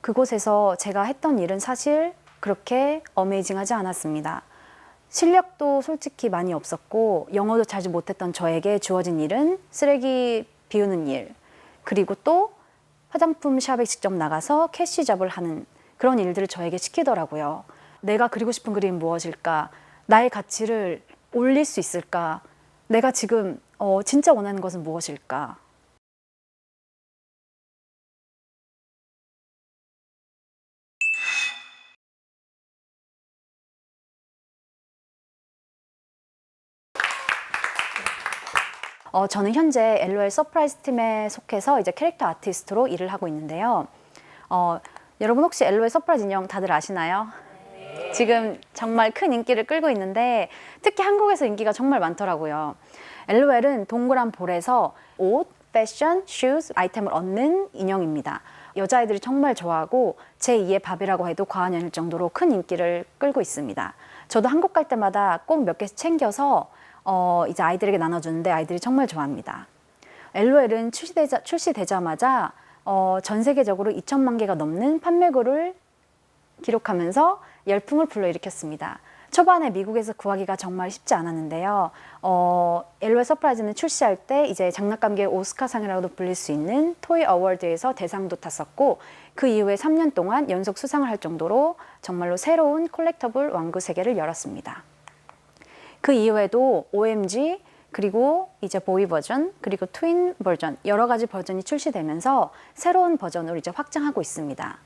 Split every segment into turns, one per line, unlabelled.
그곳에서 제가 했던 일은 사실 그렇게 어메이징하지 않았습니다. 실력도 솔직히 많이 없었고 영어도 잘 못했던 저에게 주어진 일은 쓰레기 비우는 일, 그리고 또 화장품 샵에 직접 나가서 캐시 잡을 하는 그런 일들을 저에게 시키더라고요. 내가 그리고 싶은 그림이 무엇일까? 나의 가치를 올릴 수 있을까? 내가 지금 진짜 원하는 것은 무엇일까? 저는 현재 LOL 서프라이즈 팀에 속해서 이제 캐릭터 아티스트로 일을 하고 있는데요. 여러분 혹시 LOL 서프라이즈 인형 다들 아시나요? 네. 지금 정말 큰 인기를 끌고 있는데 특히 한국에서 인기가 정말 많더라고요. LOL은 동그란 볼에서 옷, 패션, 슈즈, 아이템을 얻는 인형입니다. 여자아이들이 정말 좋아하고 제2의 밥이라고 해도 과언이 아닐 정도로 큰 인기를 끌고 있습니다. 저도 한국 갈 때마다 꼭 몇 개씩 챙겨서 이제 아이들에게 나눠주는데 아이들이 정말 좋아합니다. LOL은 출시되자마자 전 세계적으로 2천만 개가 넘는 판매고를 기록하면서 열풍을 불러일으켰습니다. 초반에 미국에서 구하기가 정말 쉽지 않았는데요. LOL 서프라이즈는 출시할 때 이제 장난감계의 오스카상이라고도 불릴 수 있는 토이 어워드에서 대상도 탔었고 그 이후에 3년 동안 연속 수상을 할 정도로 정말로 새로운 콜렉터블 왕구 세계를 열었습니다. 그 이후에도 OMG, 그리고 이제 보이 버전, 그리고 트윈 버전, 여러 가지 버전이 출시되면서 새로운 버전으로 이제 확장하고 있습니다.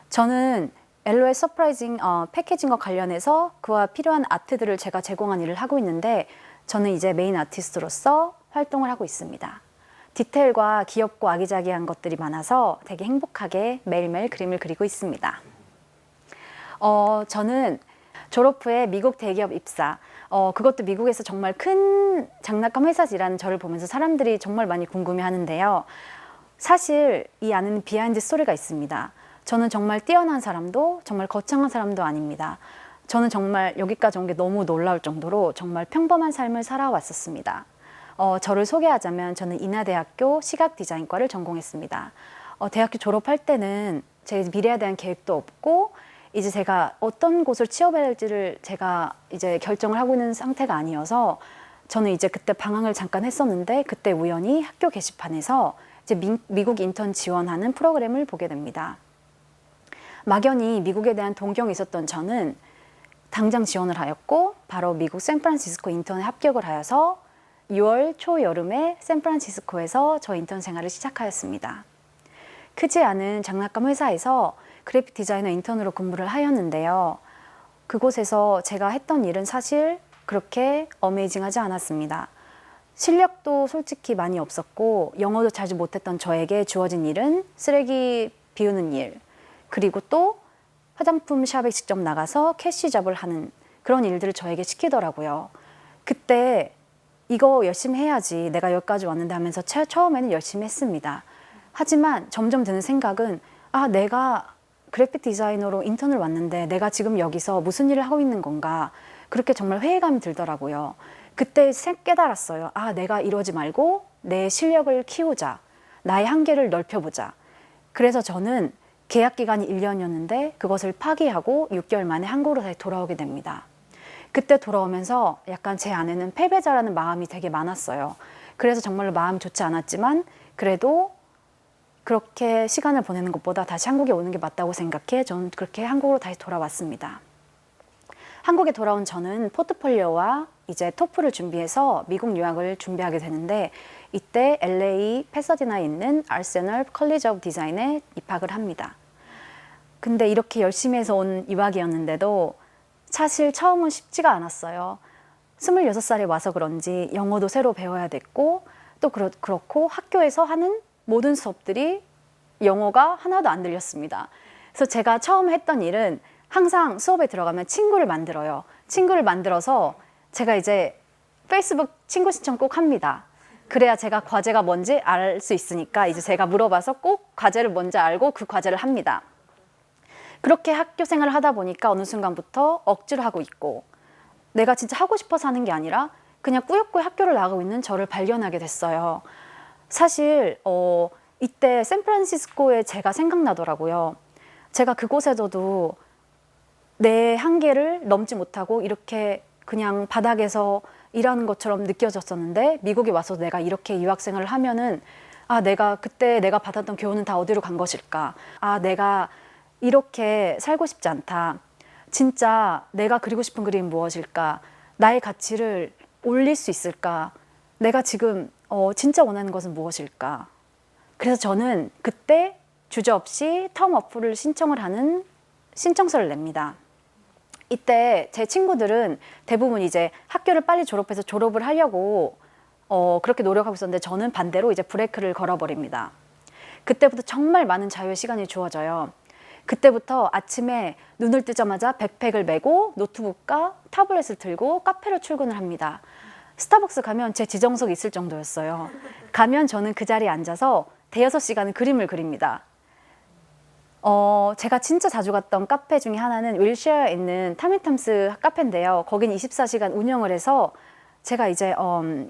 저는 LOL 서프라이징 패키징과 관련해서 그와 필요한 아트들을 제가 제공한 일을 하고 있는데 저는 이제 메인 아티스트로서 활동을 하고 있습니다. 디테일과 귀엽고 아기자기한 것들이 많아서 되게 행복하게 매일매일 그림을 그리고 있습니다. 저는 졸업 후에 미국 대기업 입사, 그것도 미국에서 정말 큰 장난감 회사에서 일하는 저를 보면서 사람들이 정말 많이 궁금해 하는데요. 사실 이 안에는 비하인드 스토리가 있습니다. 저는 정말 뛰어난 사람도 정말 거창한 사람도 아닙니다. 저는 정말 여기까지 온 게 너무 놀라울 정도로 정말 평범한 삶을 살아왔었습니다. 저를 소개하자면 저는 인하대학교 시각디자인과를 전공했습니다. 대학교 졸업할 때는 제 미래에 대한 계획도 없고 이제 제가 어떤 곳을 취업해야 할지를 제가 이제 결정을 하고 있는 상태가 아니어서 저는 이제 그때 방황을 잠깐 했었는데 그때 우연히 학교 게시판에서 이제 미국 인턴 지원하는 프로그램을 보게 됩니다. 막연히 미국에 대한 동경이 있었던 저는 당장 지원을 하였고 바로 미국 샌프란시스코 인턴에 합격을 하여서 6월 초여름에 샌프란시스코에서 저 인턴 생활을 시작하였습니다. 크지 않은 장난감 회사에서 그래픽 디자이너 인턴으로 근무를 하였는데요. 그곳에서 제가 했던 일은 사실 그렇게 어메이징하지 않았습니다. 실력도 솔직히 많이 없었고 영어도 잘 못했던 저에게 주어진 일은 쓰레기 비우는 일, 그리고 또 화장품 샵에 직접 나가서 캐시 잡을 하는 그런 일들을 저에게 시키더라고요. 그때 이거 열심히 해야지 내가 여기까지 왔는데 하면서 처음에는 열심히 했습니다. 하지만 점점 드는 생각은 내가 그래픽 디자이너로 인턴을 왔는데 내가 지금 여기서 무슨 일을 하고 있는 건가, 그렇게 정말 회의감이 들더라고요. 그때 깨달았어요. 내가 이러지 말고 내 실력을 키우자, 나의 한계를 넓혀보자. 그래서 저는 계약 기간이 1년이었는데 그것을 파기하고 6개월 만에 한국으로 다시 돌아오게 됩니다. 그때 돌아오면서 약간 제 안에는 패배자라는 마음이 되게 많았어요. 그래서 정말로 마음이 좋지 않았지만 그래도 그렇게 시간을 보내는 것보다 다시 한국에 오는 게 맞다고 생각해 저는 그렇게 한국으로 다시 돌아왔습니다. 한국에 돌아온 저는 포트폴리오와 이제 토플을 준비해서 미국 유학을 준비하게 되는데 이때 LA 패서디나에 있는 아르세널 컬리지 오브 디자인에 입학을 합니다. 근데 이렇게 열심히 해서 온 유학이었는데도 사실 처음은 쉽지가 않았어요. 26살에 와서 그런지 영어도 새로 배워야 됐고 또 그렇고 학교에서 하는 모든 수업들이 영어가 하나도 안 들렸습니다. 그래서 제가 처음 했던 일은 항상 수업에 들어가면 친구를 만들어요. 친구를 만들어서 제가 이제 페이스북 친구 신청 꼭 합니다. 그래야 제가 과제가 뭔지 알 수 있으니까 이제 제가 물어봐서 꼭 과제를 뭔지 알고 그 과제를 합니다. 그렇게 학교 생활을 하다 보니까 어느 순간부터 억지로 하고 있고 내가 진짜 하고 싶어서 하는 게 아니라 그냥 꾸역꾸역 학교를 나가고 있는 저를 발견하게 됐어요. 사실 이때 샌프란시스코에 제가 생각나더라고요. 제가 그곳에서도 내 한계를 넘지 못하고 이렇게 그냥 바닥에서 일하는 것처럼 느껴졌었는데, 미국에 와서 내가 이렇게 유학생활을 하면은 내가 그때 내가 받았던 교훈은 다 어디로 간 것일까? 내가 이렇게 살고 싶지 않다. 진짜 내가 그리고 싶은 그림은 무엇일까? 나의 가치를 올릴 수 있을까? 내가 지금 진짜 원하는 것은 무엇일까? 그래서 저는 그때 주저없이 텀 어플을 신청을 하는 신청서를 냅니다. 이때 제 친구들은 대부분 이제 학교를 빨리 졸업해서 졸업을 하려고 그렇게 노력하고 있었는데, 저는 반대로 이제 브레이크를 걸어버립니다. 그때부터 정말 많은 자유의 시간이 주어져요. 그때부터 아침에 눈을 뜨자마자 백팩을 메고 노트북과 타블렛을 들고 카페로 출근을 합니다. 스타벅스 가면 제 지정석이 있을 정도였어요. 가면 저는 그 자리에 앉아서 대여섯 시간은 그림을 그립니다. 제가 진짜 자주 갔던 카페 중에 하나는 윌시아에 있는 타미탐스 카페인데요. 거긴 24시간 운영을 해서 제가 이제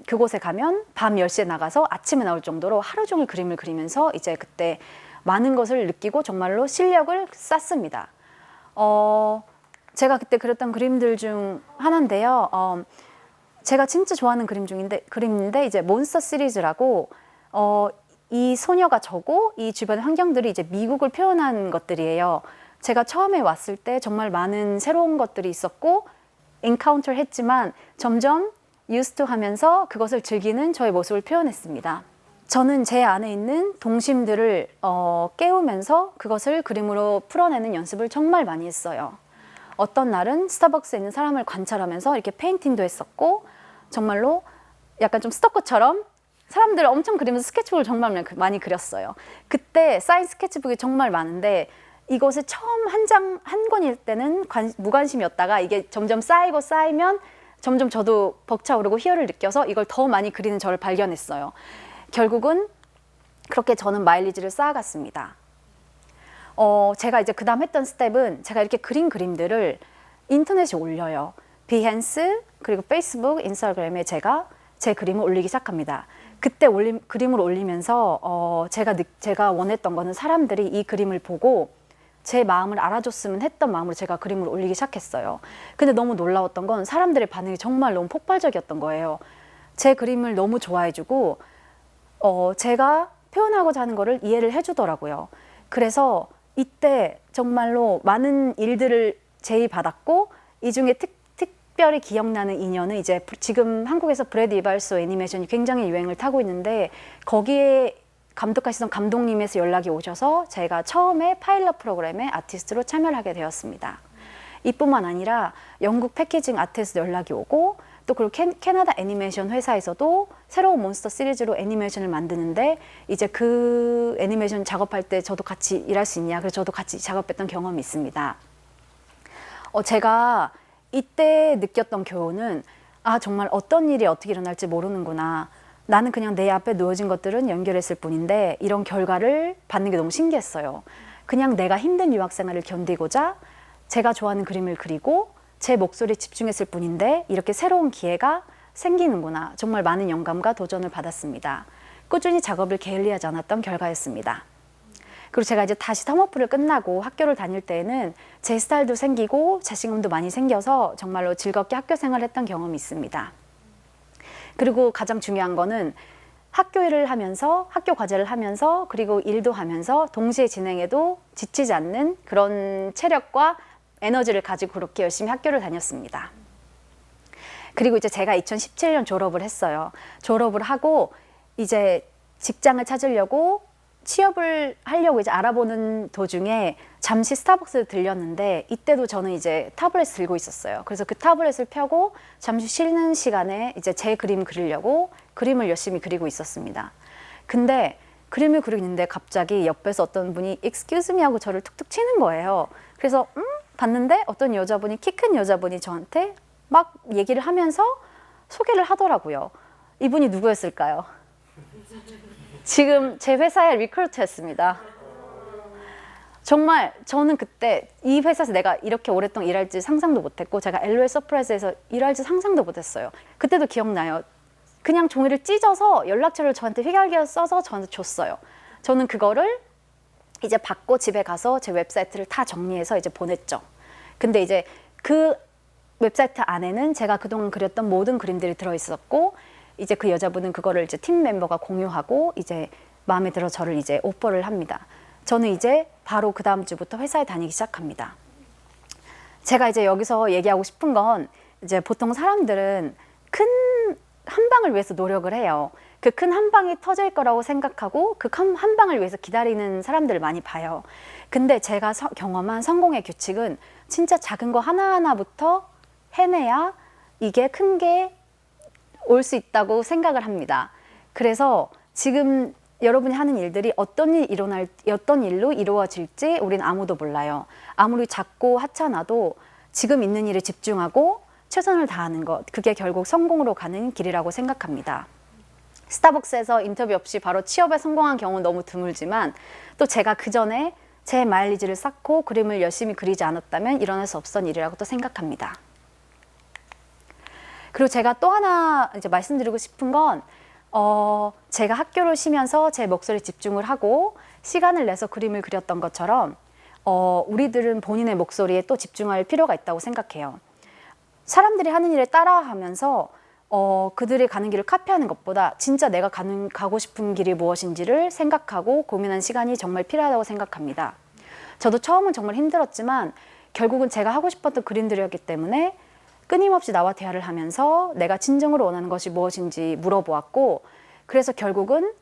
그곳에 가면 밤 10시에 나가서 아침에 나올 정도로 하루 종일 그림을 그리면서 이제 그때 많은 것을 느끼고 정말로 실력을 쌓습니다. 제가 그때 그렸던 그림들 중 하나인데요. 제가 진짜 좋아하는 그림인데 이제 몬스터 시리즈라고, 이 소녀가 저고 이 주변의 환경들이 이제 미국을 표현한 것들이에요. 제가 처음에 왔을 때 정말 많은 새로운 것들이 있었고 엔카운터 했지만 점점 used to 하면서 그것을 즐기는 저의 모습을 표현했습니다. 저는 제 안에 있는 동심들을 깨우면서 그것을 그림으로 풀어내는 연습을 정말 많이 했어요. 어떤 날은 스타벅스에 있는 사람을 관찰하면서 이렇게 페인팅도 했었고, 정말로 약간 좀 스토커처럼 사람들을 엄청 그리면서 스케치북을 정말 많이 그렸어요. 그때 쌓인 스케치북이 정말 많은데, 이것을 처음 한 권일 때는 무관심이었다가 이게 점점 쌓이면 점점 저도 벅차오르고 희열을 느껴서 이걸 더 많이 그리는 저를 발견했어요. 결국은 그렇게 저는 마일리지를 쌓아갔습니다. 제가 이제 그 다음 했던 스텝은 제가 이렇게 그린 그림들을 인터넷에 올려요. 비헨스 그리고 페이스북, 인스타그램에 제가 제 그림을 올리기 시작합니다. 그때 그림을 올리면서 제가 원했던 거는 사람들이 이 그림을 보고 제 마음을 알아줬으면 했던 마음으로 제가 그림을 올리기 시작했어요. 근데 너무 놀라웠던 건 사람들의 반응이 정말 너무 폭발적이었던 거예요. 제 그림을 너무 좋아해주고 제가 표현하고자 하는 거를 이해를 해주더라고요. 그래서 이때 정말로 많은 일들을 제의받았고, 이 중에 특별히 기억나는 인연은 이제 지금 한국에서 브래드 이발소 애니메이션이 굉장히 유행을 타고 있는데, 거기에 감독하시던 감독님에서 연락이 오셔서 제가 처음에 파일럿 프로그램에 아티스트로 참여를 하게 되었습니다. 이뿐만 아니라 영국 패키징 아트에서 연락이 오고, 또 그리고 캐나다 애니메이션 회사에서도 새로운 몬스터 시리즈로 애니메이션을 만드는데, 이제 그 애니메이션 작업할 때 저도 같이 일할 수 있냐, 그래서 저도 같이 작업했던 경험이 있습니다. 제가 이때 느꼈던 교훈은 정말 어떤 일이 어떻게 일어날지 모르는구나. 나는 그냥 내 앞에 놓여진 것들은 연결했을 뿐인데 이런 결과를 받는 게 너무 신기했어요. 그냥 내가 힘든 유학 생활을 견디고자 제가 좋아하는 그림을 그리고 제 목소리에 집중했을 뿐인데 이렇게 새로운 기회가 생기는구나. 정말 많은 영감과 도전을 받았습니다. 꾸준히 작업을 게을리하지 않았던 결과였습니다. 그리고 제가 이제 다시 텀어플을 끝나고 학교를 다닐 때에는 제 스타일도 생기고 자신감도 많이 생겨서 정말로 즐겁게 학교 생활을 했던 경험이 있습니다. 그리고 가장 중요한 거는 학교 일을 하면서, 학교 과제를 하면서, 그리고 일도 하면서 동시에 진행해도 지치지 않는 그런 체력과 에너지를 가지고 그렇게 열심히 학교를 다녔습니다. 그리고 이제 제가 2017년 졸업을 했어요. 졸업을 하고 이제 직장을 찾으려고 취업을 하려고 이제 알아보는 도중에 잠시 스타벅스에 들렸는데, 이때도 저는 이제 타블렛을 들고 있었어요. 그래서 그 타블렛을 펴고 잠시 쉬는 시간에 이제 제 그림 그리려고 그림을 열심히 그리고 있었습니다. 근데 그림을 그리고 있는데 갑자기 옆에서 어떤 분이 excuse me 하고 저를 툭툭 치는 거예요. 그래서 봤는데 어떤 여자분이, 키 큰 여자분이 저한테 막 얘기를 하면서 소개를 하더라고요. 이분이 누구였을까요? 지금 제 회사의 리크루터였습니다. 정말 저는 그때 이 회사에서 내가 이렇게 오랫동안 일할지 상상도 못했고 제가 LOL 서프라이즈에서 일할지 상상도 못했어요. 그때도 기억나요. 그냥 종이를 찢어서 연락처를 저한테 휘갈겨 써서 저한테 줬어요. 저는 그거를 이제 받고 집에 가서 제 웹사이트를 다 정리해서 이제 보냈죠. 근데 이제 그 웹사이트 안에는 제가 그동안 그렸던 모든 그림들이 들어있었고 이제 그 여자분은 그거를 이제 팀 멤버가 공유하고 이제 마음에 들어 저를 이제 오퍼를 합니다. 저는 이제 바로 그 다음 주부터 회사에 다니기 시작합니다. 제가 이제 여기서 얘기하고 싶은 건 이제 보통 사람들은 큰 한 방을 위해서 노력을 해요. 그 큰 한 방이 터질 거라고 생각하고 그 한 방을 위해서 기다리는 사람들을 많이 봐요. 근데 제가 경험한 성공의 규칙은 진짜 작은 거 하나하나부터 해내야 이게 큰 게 올 수 있다고 생각을 합니다. 그래서 지금 여러분이 하는 일들이 어떤 일로 이루어질지 우린 아무도 몰라요. 아무리 작고 하찮아도 지금 있는 일에 집중하고 최선을 다하는 것, 그게 결국 성공으로 가는 길이라고 생각합니다. 스타벅스에서 인터뷰 없이 바로 취업에 성공한 경우는 너무 드물지만 또 제가 그 전에 제 마일리지를 쌓고 그림을 열심히 그리지 않았다면 일어날 수 없었던 일이라고 또 생각합니다. 그리고 제가 또 하나 이제 말씀드리고 싶은 건 제가 학교를 쉬면서 제 목소리에 집중을 하고 시간을 내서 그림을 그렸던 것처럼 우리들은 본인의 목소리에 또 집중할 필요가 있다고 생각해요. 사람들이 하는 일에 따라하면서 그들이 가는 길을 카피하는 것보다 진짜 내가 가고 싶은 길이 무엇인지를 생각하고 고민하는 시간이 정말 필요하다고 생각합니다. 저도 처음은 정말 힘들었지만 결국은 제가 하고 싶었던 그림들이었기 때문에 끊임없이 나와 대화를 하면서 내가 진정으로 원하는 것이 무엇인지 물어보았고 그래서 결국은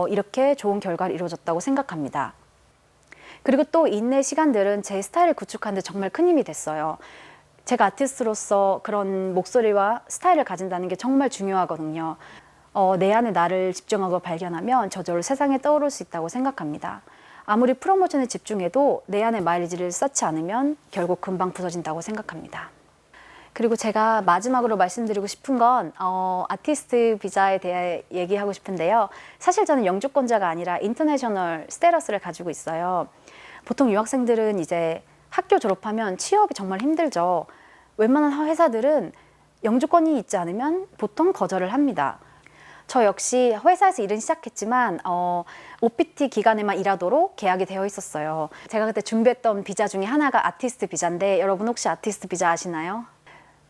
이렇게 좋은 결과를 이루어졌다고 생각합니다. 그리고 또 인내 시간들은 제 스타일을 구축하는 데 정말 큰 힘이 됐어요. 제가 아티스트로서 그런 목소리와 스타일을 가진다는 게 정말 중요하거든요. 내 안에 나를 집중하고 발견하면 저절로 세상에 떠오를 수 있다고 생각합니다. 아무리 프로모션에 집중해도 내 안에 마일리지를 쌓지 않으면 결국 금방 부서진다고 생각합니다. 그리고 제가 마지막으로 말씀드리고 싶은 건 아티스트 비자에 대해 얘기하고 싶은데요. 사실 저는 영주권자가 아니라 인터내셔널 스테러스를 가지고 있어요. 보통 유학생들은 이제 학교 졸업하면 취업이 정말 힘들죠. 웬만한 회사들은 영주권이 있지 않으면 보통 거절을 합니다. 저 역시 회사에서 일은 시작했지만 OPT 기간에만 일하도록 계약이 되어 있었어요. 제가 그때 준비했던 비자 중에 하나가 아티스트 비자인데 여러분 혹시 아티스트 비자 아시나요?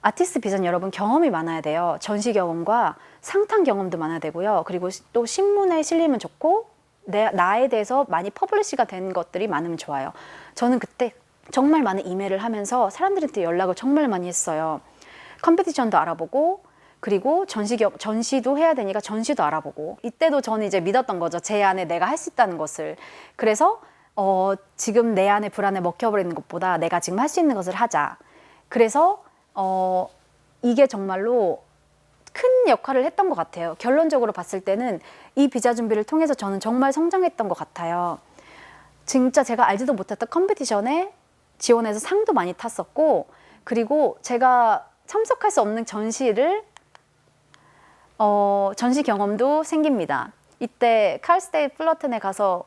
아티스트 비자는 여러분 경험이 많아야 돼요. 전시 경험과 상탕 경험도 많아야 되고요. 그리고 또 신문에 실리면 좋고 나에 대해서 많이 퍼블리시가 된 것들이 많으면 좋아요. 저는 그때 정말 많은 이메일을 하면서 사람들한테 연락을 정말 많이 했어요. 컴피티션도 알아보고 그리고 전시도 해야 되니까 전시도 알아보고 이때도 저는 이제 믿었던 거죠. 제 안에 내가 할 수 있다는 것을. 그래서 지금 내 안에 불안에 먹혀버리는 것보다 내가 지금 할 수 있는 것을 하자. 그래서 이게 정말로 큰 역할을 했던 것 같아요. 결론적으로 봤을 때는 이 비자 준비를 통해서 저는 정말 성장했던 것 같아요. 진짜 제가 알지도 못했던 컴피티션에 지원해서 상도 많이 탔었고 그리고 제가 참석할 수 없는 전시 경험도 생깁니다. 이때 칼스테이트 플러튼에 가서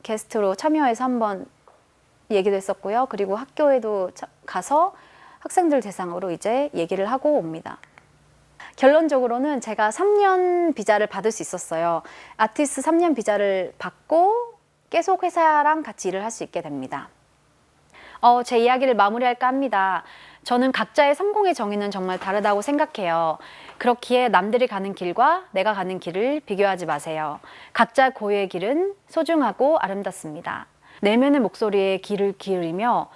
게스트로 참여해서 한번 얘기도 했었고요. 그리고 학교에도 가서 학생들 대상으로 이제 얘기를 하고 옵니다. 결론적으로는 제가 3년 비자를 받을 수 있었어요. 아티스트 3년 비자를 받고 계속 회사랑 같이 일을 할 수 있게 됩니다. 제 이야기를 마무리할까 합니다. 저는 각자의 성공의 정의는 정말 다르다고 생각해요. 그렇기에 남들이 가는 길과 내가 가는 길을 비교하지 마세요. 각자 고유의 길은 소중하고 아름답습니다. 내면의 목소리에 귀를 기울이며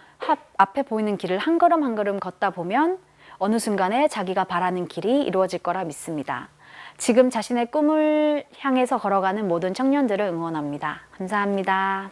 앞에 보이는 길을 한 걸음 한 걸음 걷다 보면 어느 순간에 자기가 바라는 길이 이루어질 거라 믿습니다. 지금 자신의 꿈을 향해서 걸어가는 모든 청년들을 응원합니다. 감사합니다.